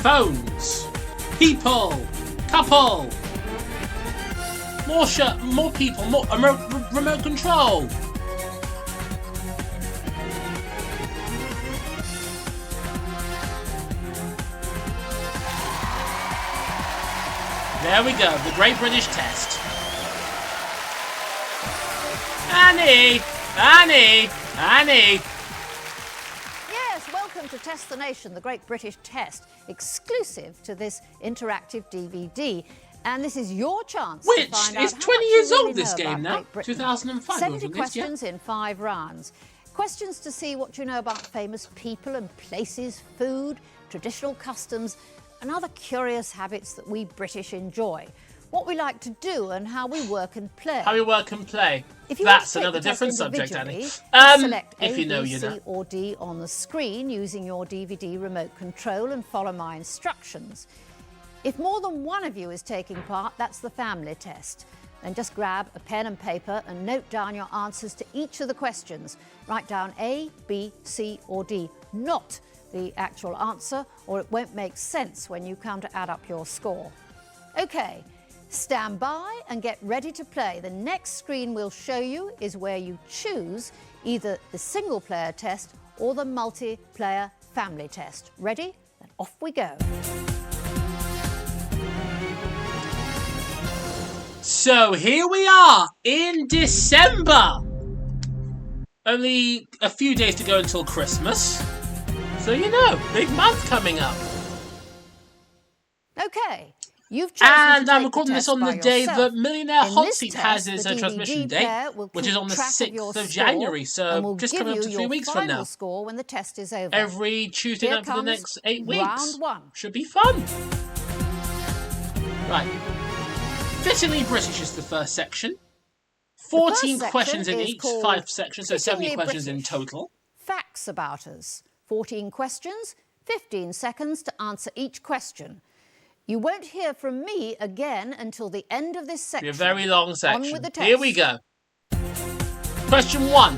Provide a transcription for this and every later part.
Phones. People. Couple. More people. More remote control. There we go, the Great British Test. Annie! Annie! Annie! Yes, welcome to Test the Nation, the Great British Test, exclusive to this interactive DVD. And this is your chance to find out Which is how 20 much years you really old, this know game about now. Great Britain. 2005. 70 questions in 5 rounds. Questions to see what you know about famous people and places, food, traditional customs, and other curious habits that we British enjoy. What we like to do and how we work and play. How we work and play. If you That's want to another take the different test subject, Annie. individually, select If A, you know, B, you C know. or D on the screen using your DVD remote control and follow my instructions. If more than one of you is taking part, that's the family test. Then just grab a pen and paper and note down your answers to each of the questions. Write down A, B, C or D, not the actual answer, or it won't make sense when you come to add up your score. Okay, stand by and get ready to play. The next screen we'll show you is where you choose either the single player test or the multiplayer family test. Ready? Then off we go. So here we are in December. Only a few days to go until Christmas. So you know, big month coming up. Okay, you've chosen And to I'm take recording the this test on the by day yourself. that Millionaire In Hot this Seat test, has its the transmission DVD date, player will which is keep on the track of your 6th of score January, and so will just give coming up you to 3 your weeks from final now. score when the test is over. Every Tuesday Here night for the comes next 8 weeks. round one. Should be fun. Right. Fittingly British is the first section. 14 section questions in is each, called 5 sections, so 70 Fittingly questions in British. total. Facts about us. 14 questions, 15 seconds to answer each question. You won't hear from me again until the end of this section. It'll be a very long On section. with the test. Here we go. Question 1.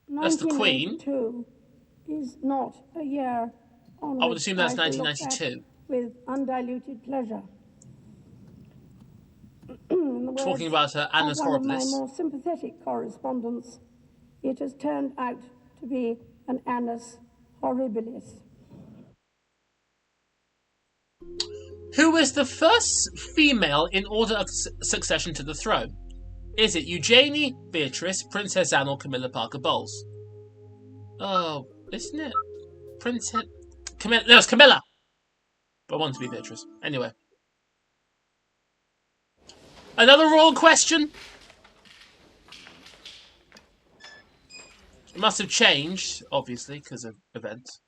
That's the Queen. 1982 is not a year on I would which assume that's I shall look 1992. back with undiluted pleasure. In the words Talking about Annus of one of my Horribilis. more sympathetic correspondents, it has turned out to be an annus horribilis. Who is the first female in order of succession to the throne? Is it Eugenie, Beatrice, Princess Anne, or Camilla Parker Bowles? Oh, isn't it? Princess... Camilla... No, it's Camilla! But I want to be Beatrice. Anyway. Another royal question? It must have changed, obviously, because of events.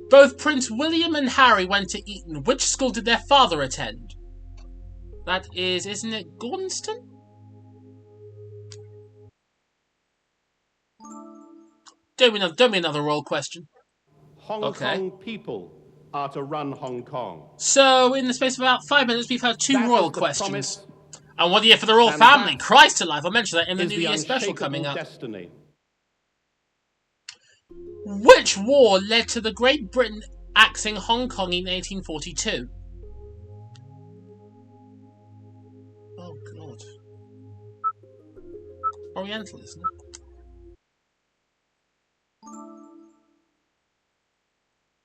Both Prince William and Harry went to Eton. Which school did their father attend? That is, isn't it Gordonston? Don't be another royal question. Hong Kong people are to run Hong Kong. So, in the space of about 5 minutes, we've had 2 That royal is the questions. promise, And what a year for the royal and family. that Christ alive, I'll mention that in the is New the Year special coming unshakable up. destiny. Which war led to the Great Britain axing Hong Kong in 1842? Oh, God. Oriental, isn't it?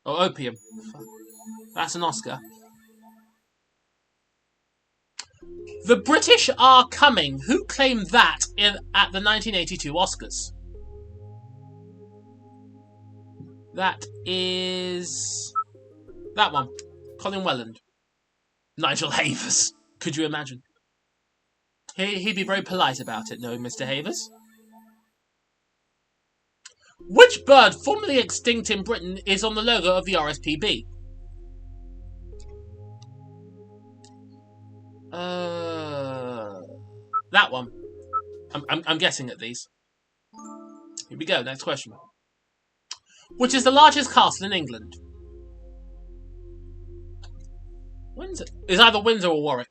Oh, opium. Fuck. That's an Oscar. The British are coming. Who claimed that at the 1982 Oscars? That is... that one. Colin Welland. Nigel Havers. Could you imagine? He'd be very polite about it, knowing Mr. Havers. Which bird formerly extinct in Britain is on the logo of the RSPB? That one. I'm guessing at these. Here we go, next question. Which is the largest castle in England? Windsor. It's either Windsor or Warwick.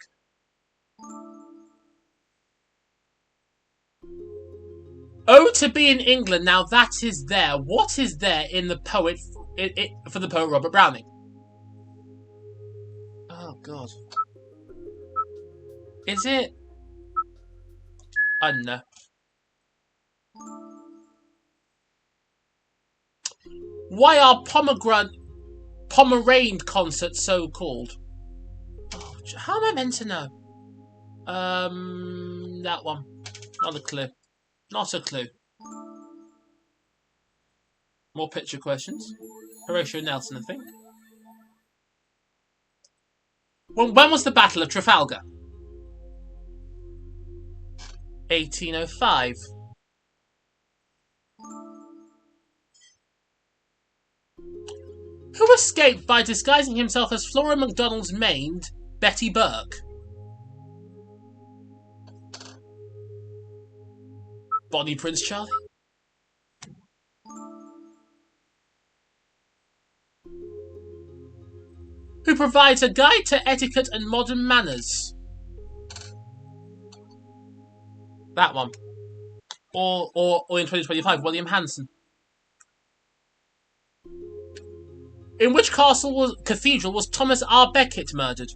Oh, to be in England. Now that is there. What is there in the poet for the poet Robert Browning? Oh God. Is it? I don't know. Why are Pomeranian concerts so called? Oh, how am I meant to know? That one. Not a clue. Not a clue. More picture questions. Horatio Nelson, I think. When was the Battle of Trafalgar? 1805. Who escaped by disguising himself as Flora MacDonald's maid, Betty Burke? Bonnie Prince Charlie? Who provides a guide to etiquette and modern manners? That one. Or in 2025, William Hanson. In which cathedral was Thomas R. Becket murdered?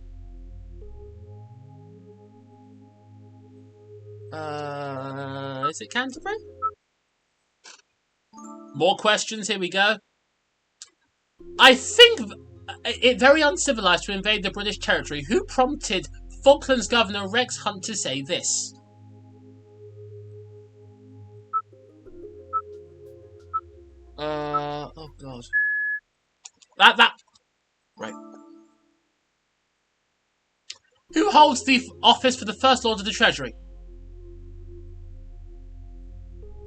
Is it Canterbury? More questions, here we go. I think it very uncivilized to invade the British territory. Who prompted Falklands Governor Rex Hunt to say this? Oh God. Right. Who holds the office for the First Lord of the Treasury?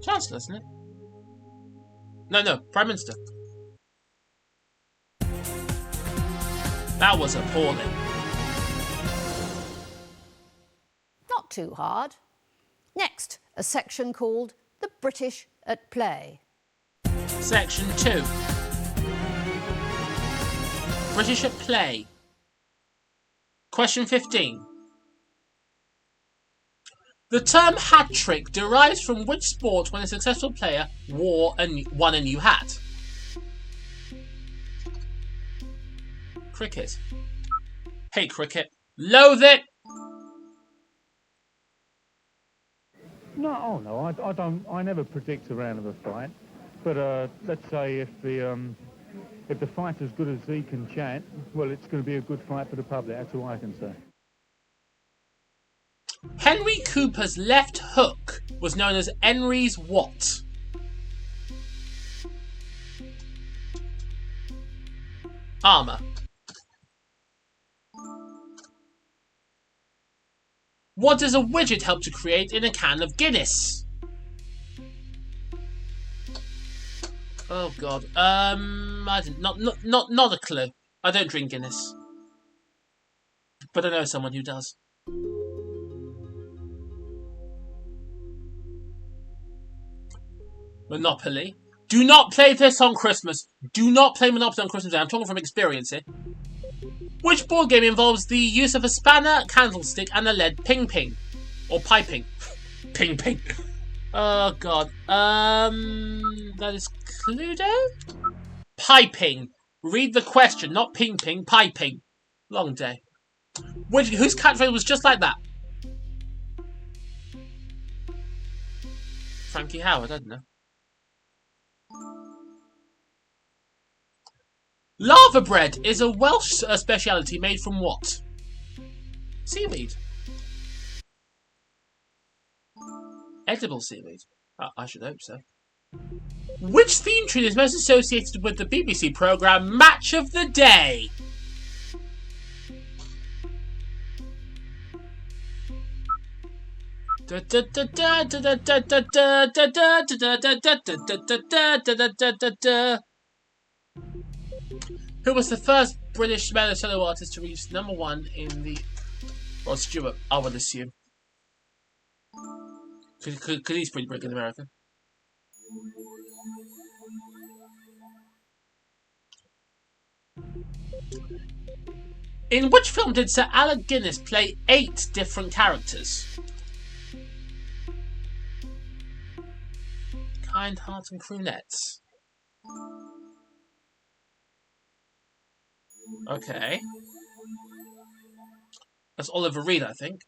Chancellor, isn't it? No, Prime Minister. That was appalling. Not too hard. Next, a section called The British at Play. Section 2. British at Play. Question 15. The term hat trick derives from which sport when a successful player won a new hat? Cricket. Hate cricket. Loathe it! No, I don't. I never predict a round of a fight. But let's say if the fight's as good as he can chant, well, it's going to be a good fight for the public. That's all I can say. Henry Cooper's left hook was known as Henry's what? Armour. What does a widget help to create in a can of Guinness? Oh God. I didn't. Not a clue. I don't drink Guinness, but I know someone who does. Monopoly. Do not play this on Christmas. Do not play Monopoly on Christmas Day. I'm talking from experience here. Which board game involves the use of a spanner, candlestick, and a lead ping-ping? Or piping. Ping-ping. Oh, God. That is Cluedo? Piping. Read the question, not ping-ping, piping. Long day. Whose catchphrase was just like that? Frankie Howard, I don't know. Lava bread is a Welsh speciality made from what? Seaweed. Edible seaweed. I should hope so. Which theme tune is most associated with the BBC programme Match of the Day? Who was the first British male solo artist to reach #1 in the Rod Stewart, I would assume. Because he's pretty big in America. In which film did Sir Alec Guinness play 8 different characters? Kind Heart and Crewnets. Okay. That's Oliver Reed, I think.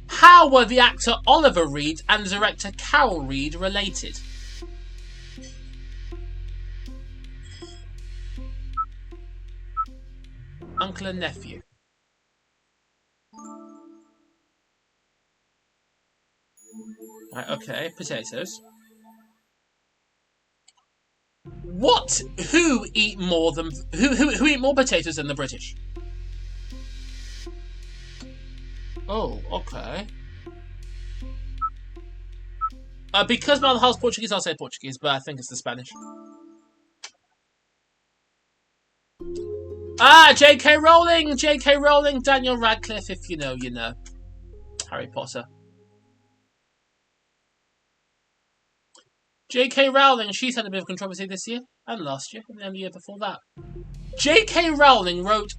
How were the actor Oliver Reed and the director Carol Reed related? Uncle and nephew. Right, okay, potatoes. What? Who eat more than who eat more potatoes than the British? Oh, okay. Because my house Portuguese, I'll say Portuguese, but I think it's the Spanish. Ah, J.K. Rowling! J.K. Rowling, Daniel Radcliffe, if you know, you know. Harry Potter. J.K. Rowling, she's had a bit of controversy this year, and last year, and the year before that. J.K. Rowling wrote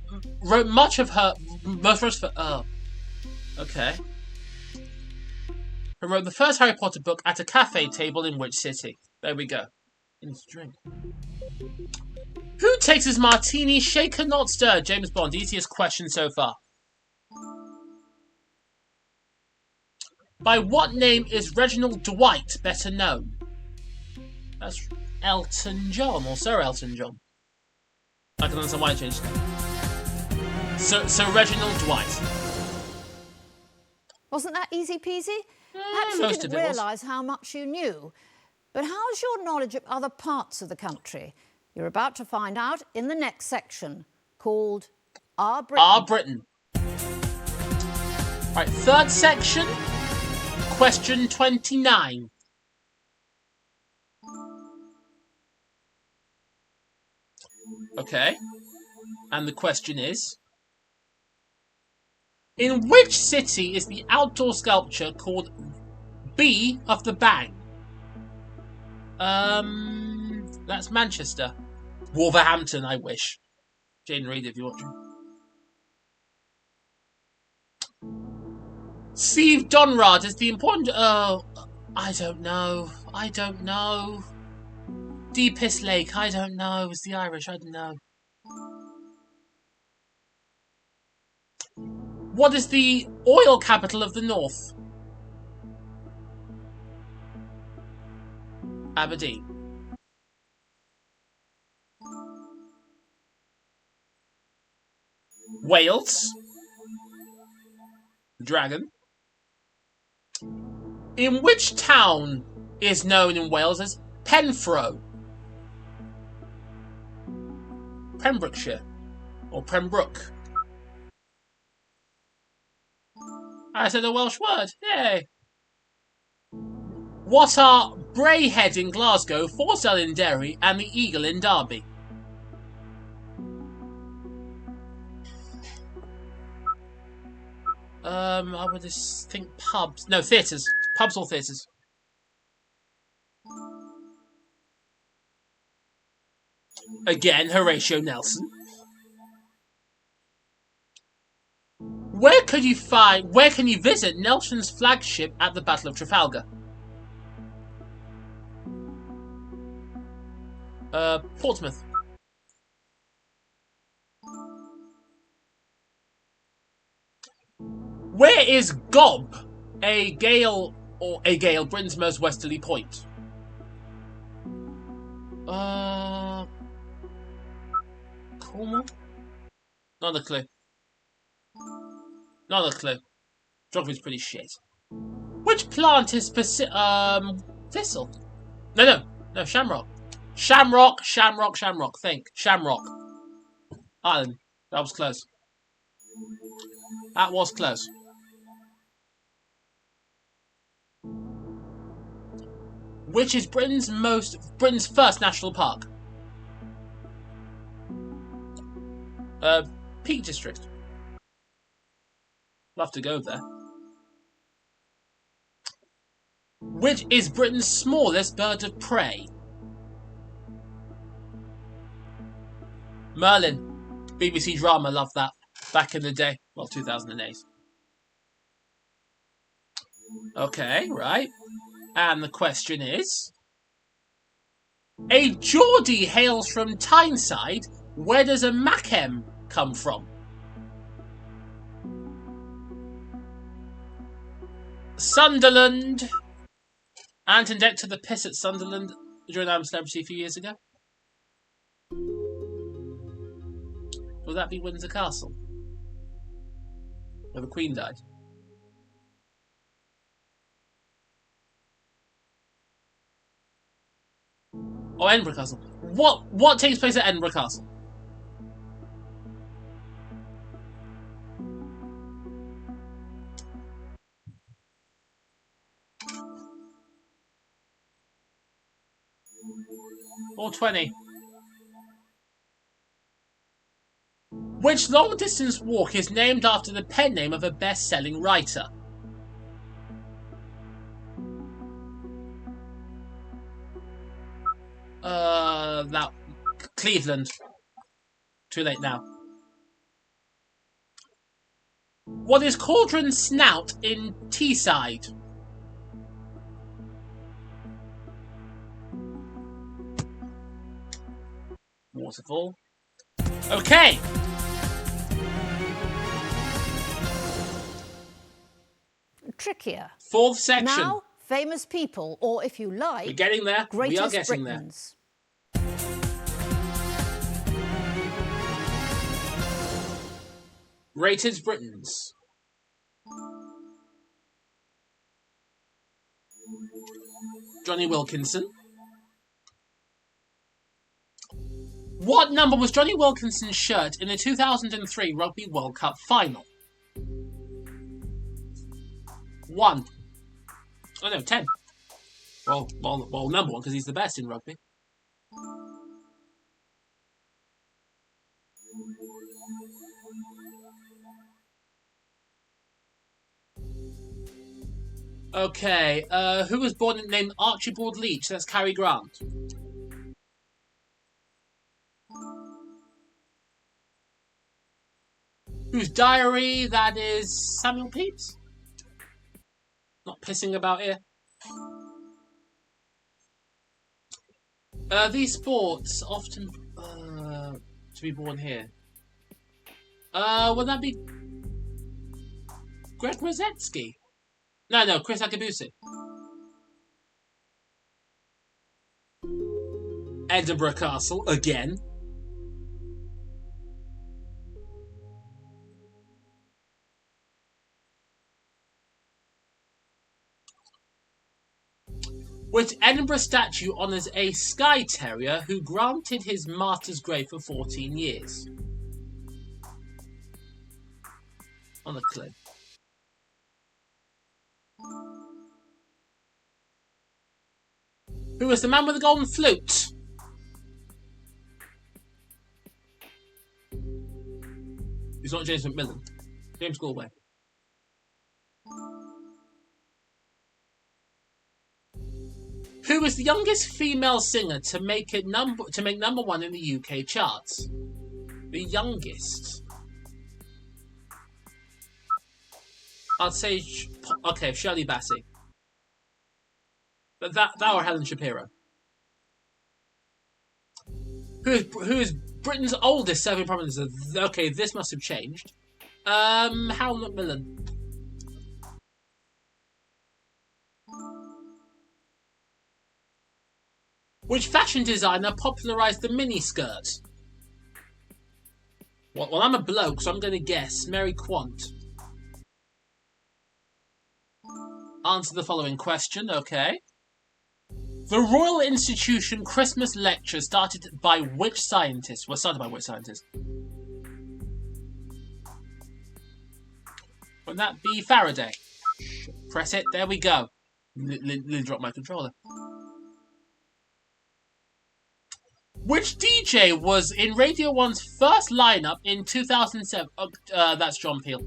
much of her... Oh. Okay. Who wrote the first Harry Potter book at a cafe table in which city? There we go. I need to drink. Who takes his martini shaken not stirred? James Bond. Easiest question so far. By what name is Reginald Dwight better known? That's Elton John, or Sir Elton John. I can understand why I changed it. Sir Reginald Dwight. Wasn't that easy peasy? Perhaps you didn't realise how much you knew. But how's your knowledge of other parts of the country? You're about to find out in the next section, called Our Britain. Our Britain. Right, third section, question 29. Okay, and the question is, in which city is the outdoor sculpture called Bee of the Bang? That's Manchester. Wolverhampton, I wish. Jane Reed, if you're watching. Steve Donrad is the important... Oh, I don't know. I don't know. Deepest Lake, I don't know. It's the Irish, I don't know. What is the oil capital of the North? Aberdeen. Wales. Dragon. In which town is known in Wales as Penfro? Pembrokeshire. Or Pembroke. I said a Welsh word. Yay. What are Brayhead in Glasgow, Forsdale in Derry, and the Eagle in Derby? I would just think pubs. No, theatres. Pubs or theatres. Again, Horatio Nelson. Where can you visit Nelson's flagship at the Battle of Trafalgar? Portsmouth. Where is Gob, a gale, Britain's most westerly point? Cornwall? Not a clue. Not a clue. Geography's pretty shit. Which plant is thistle? No, shamrock. Shamrock. Think. Shamrock. Ireland. That was close. That was close. Which is Britain's first national park? Peak District. Love to go there. Which is Britain's smallest bird of prey? Merlin. BBC drama, loved that. Back in the day. Well, 2008. Okay, right. And the question is... A Geordie hails from Tyneside. Where does a Mackem come from? Sunderland. Anton Deck to the piss at Sunderland during I'm Celebrity a few years ago. Will that be Windsor Castle? Where the Queen died? Oh, Edinburgh Castle. What takes place at Edinburgh Castle? Or 20. Which long-distance walk is named after the pen name of a best-selling writer? That Cleveland. Too late now. What is Cauldron Snout in Teesside? Waterfall. Okay. Trickier. Fourth section. Now, famous people, or if you like, we're getting there. We are getting Britons. there. Greatest Britons. Johnny Wilkinson. What number was Johnny Wilkinson's shirt in the 2003 Rugby World Cup final? 1. Oh no, 10. Well, number 1 because he's the best in rugby. Okay, who was born and named Archibald Leach? That's Cary Grant. Whose diary? That is Samuel Pepys. Not pissing about here. These sports often to be born here. Would that be Greg Rosetsky? No, Chris Akabusi. Edinburgh Castle again. Which Edinburgh statue honours a Skye Terrier who granted his martyr's grave for 14 years? On a cliff. Who was the man with the golden flute? He's not James McMillan. James Galway. Who was the youngest female singer to make number 1 in the UK charts? The youngest. I'd say Shirley Bassey. But that or Helen Shapiro. Who is Britain's oldest serving Prime Minister? Okay, this must have changed. Harold Macmillan. Which fashion designer popularised the miniskirt? Well, I'm a bloke, so I'm going to guess Mary Quant. Answer the following question, okay. The Royal Institution Christmas lecture started by which scientist? Wouldn't that be Faraday? Press it, there we go. Lily dropped my controller. Which DJ was in Radio 1's first lineup in 2007? That's John Peel.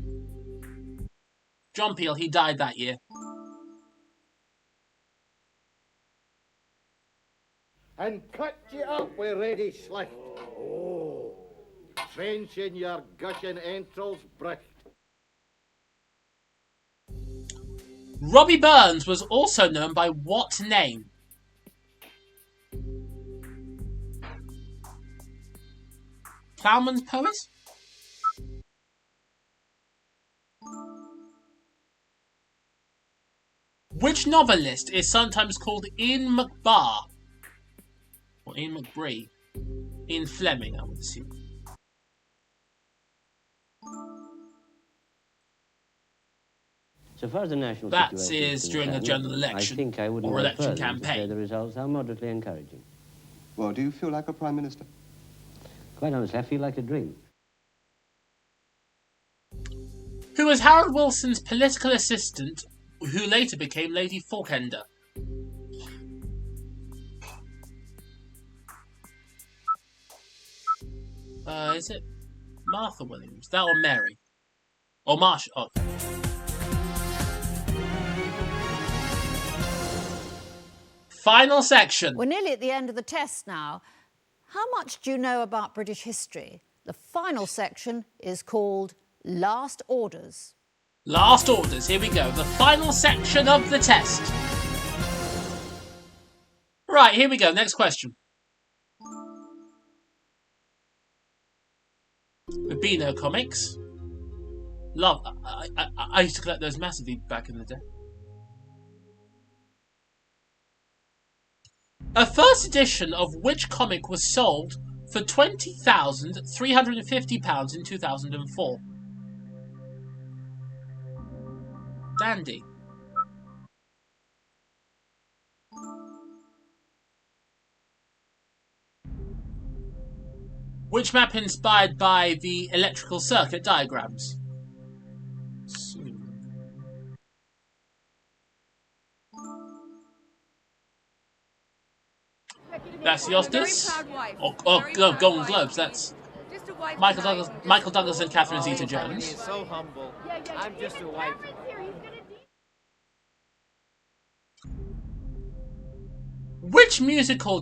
John Peel, he died that year. And cut you up with ready slicht. Oh, trench in your gushing entrails bricht. Robbie Burns was also known by what name? Plowman's poet? Which novelist is sometimes called Ian McBar? Or Ian McBree? Ian Fleming, I would assume. So far as the national That situation is during a general election I think I wouldn't or go election further than to say campaign. the results are moderately encouraging. Well, do you feel like a Prime Minister? Quite honestly, I feel like a dream. Who was Harold Wilson's political assistant, who later became Lady Falkender? Is it Martha Williams? That or Mary? Or Marsha? Oh. Final section. We're nearly at the end of the test now. How much do you know about British history? The final section is called Last Orders. Last orders, here we go. The final section of the test. Right, here we go. Next question. Beano comics. Love. I used to collect those massively back in the day. A first edition of which comic was sold for £20,350 in 2004? Dandy. Which map inspired by the electrical circuit diagrams? That's the Oscars. No, Golden Globes. That's Michael Douglas and Catherine Zeta-Jones. So humble. I'm just a wife. Which musical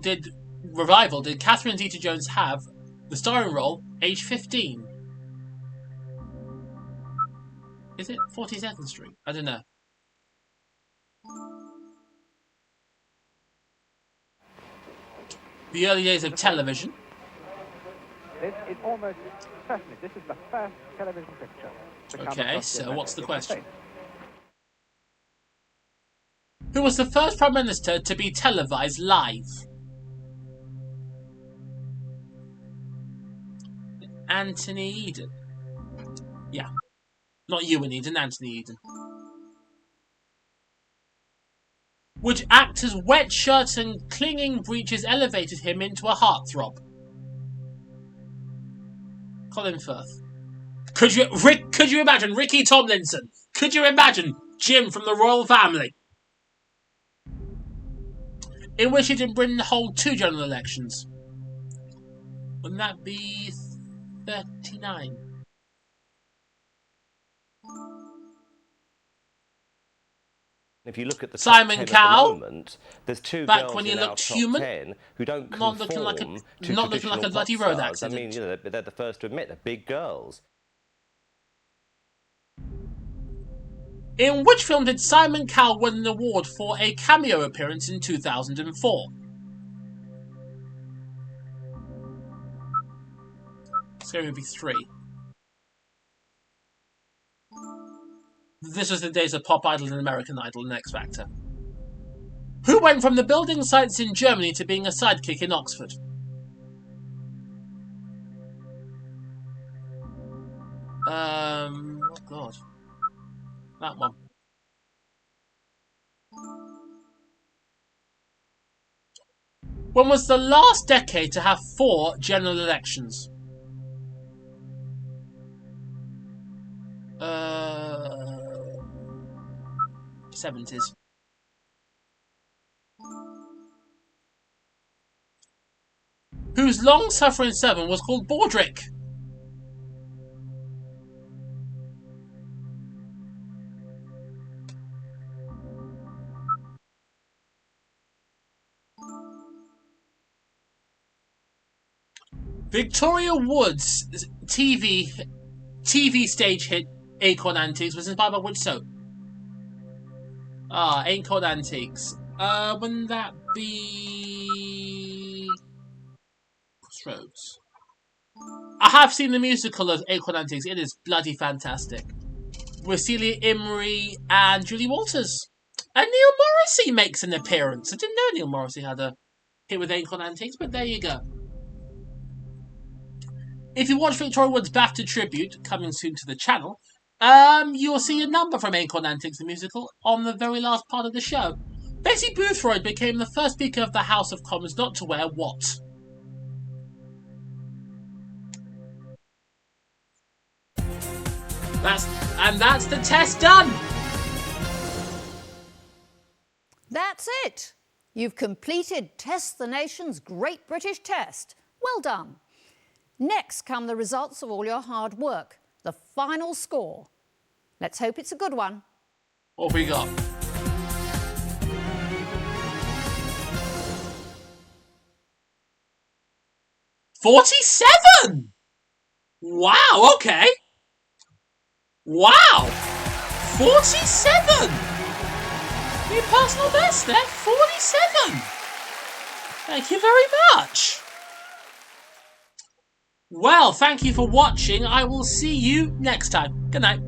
revival did Catherine Zeta-Jones have the starring role, age 15? Is it 42nd Street? I don't know. The early days of television. This is almost certainly, this is the first television picture. Okay, so what's the question? Who was the first Prime Minister to be televised live? Anthony Eden. Yeah. Not Ewan Eden, Anthony Eden. Which actor's wet shirt and clinging breeches elevated him into a heartthrob? Colin Firth. Could you imagine Ricky Tomlinson? Could you imagine Jim from the royal family? In which he did Britain hold 2 general elections? Wouldn't that be 39? If you look at the Simon top 10 Cowell, at the moment, there's 2 back girls when he in our looked top human, 10 who don't not conform looking like to not looking like a traditional bloody pop road stars. accident. I mean, you know, they're the first to admit they're big girls. In which film did Simon Cowell win an award for a cameo appearance in 2004? Scary Movie 3. This was the days of Pop Idol and American Idol and X Factor. Who went from the building sites in Germany to being a sidekick in Oxford? Oh God. That one. When was the last decade to have 4 general elections? 70s. Whose long-suffering servant was called Bordric? Victoria Wood's TV stage hit Acorn Antiques was inspired by which soap? Acorn Antiques. Wouldn't that be Crossroads? I have seen the musical of Acorn Antiques. It is bloody fantastic. With Celia Imrie and Julie Walters. And Neil Morrissey makes an appearance. I didn't know Neil Morrissey had a hit with Acorn Antiques, but there you go. If you watch Victoria Wood's BAFTA tribute, coming soon to the channel, you'll see a number from Acorn Antiques the musical on the very last part of the show. Betty Boothroyd became the first Speaker of the House of Commons not to wear what? That's the test done! That's it! You've completed Test the Nation's Great British Test. Well done. Next come the results of all your hard work, the final score. Let's hope it's a good one. What have we got? $47! Wow, okay. Wow! 47! Your personal best there, 47! Thank you very much. Well, thank you for watching. I will see you next time. Good night.